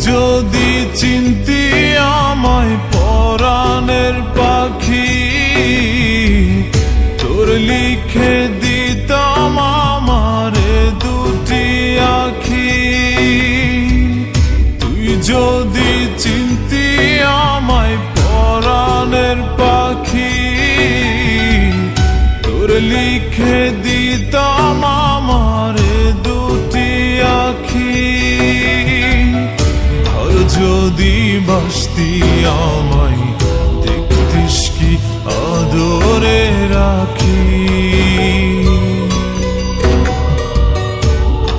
যদি চিনতি আমায় পরাণের পাখি, তোর লিখে দিতাম আমারে দুটি আখি। তুই যদি চিনতি আমায় পরাণের পাখি, তোর লিখে দিতাম আমারে দুটি আখি। যদি বাসতি আমায় দেখতিস কি আদরে রাখি,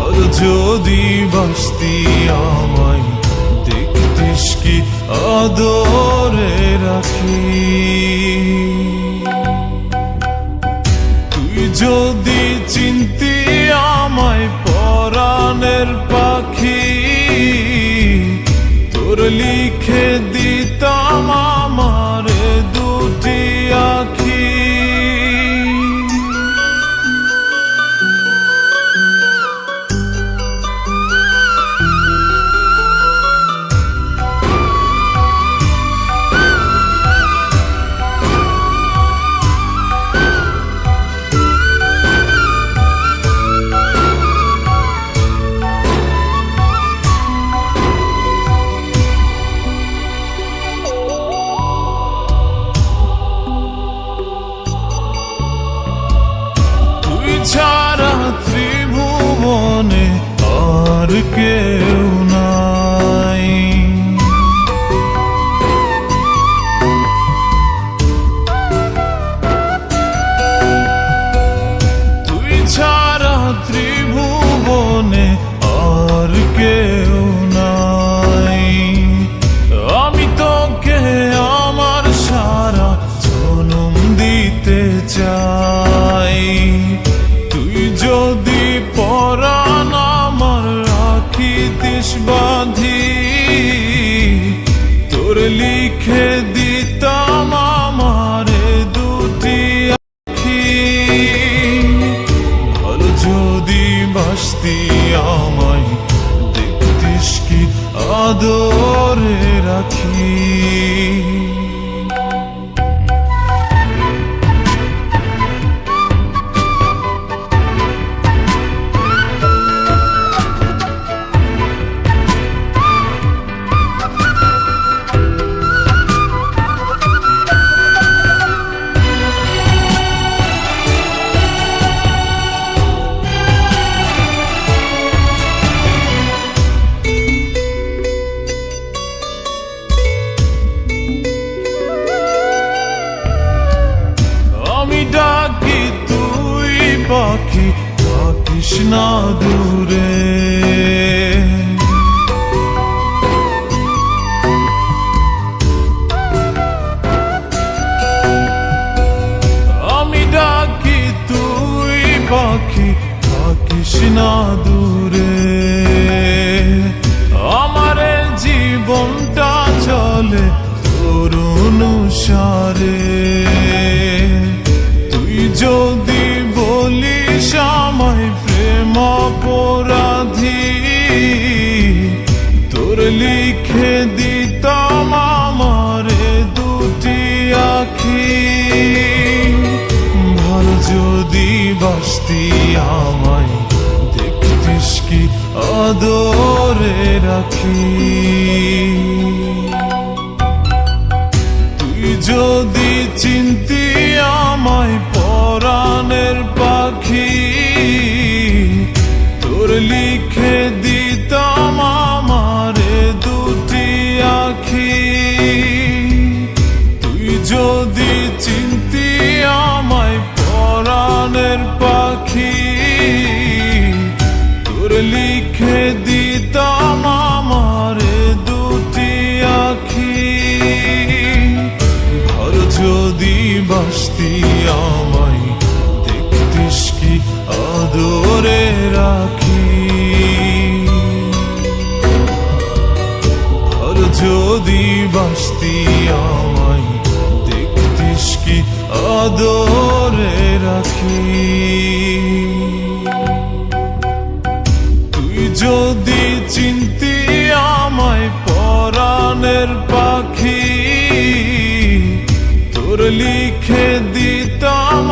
আর যদি বাসতি আমায় দেখতিস কি আদরে রাখি। তুই যদি চিনতি আমায় পরাণের পাখি, তোর লিখে দিতাম আমারে দুটি আখি। ছাড়া ত্রিভুবনে আর কেউ নাই, তুই ছাড়া ত্রিভুবনে আর কেউ নাই। আমি তোকে আমার সারা জনম দিতে চাই। যদি পরাণ আমার রাখিতিস বাঁধি, তোর লিখে দিতাম আমারে দুটি আখি। ভালো যদি বাসতি আমায় দেখতিস কি আদরে রাখি। ডাকি তুই পাখি থাকিস না দূরে, আমি ডাকি তুই পাখি থাকিস না দূরে। আমার জীবনটা চলে তোর অনুসারে। যদি বলিস আমায় প্রেম অপরাধী, তোর লিখে দিতাম আমারে দুটি আখি। ভালো যদি বাসতি আমায় দেখতিস কি আদরে রাখি। তুই যদি চিনতি আমায় পরাণের পাখি, তোর লিখে দিতাম আমারে দুটি আখি। তুই যদি চিনতি আমায় পরাণের পাখি, তোর লিখে দিতাম আমারে দুটি আখি। ঘর যদি বাসতি আমায় দেখতিস কি আদরে রাখি। ঘর যদি বাসতি আমায় দেখতিস কি আদরে রাখি। তুই যদি চিনতি আমায় লিখে দিতাম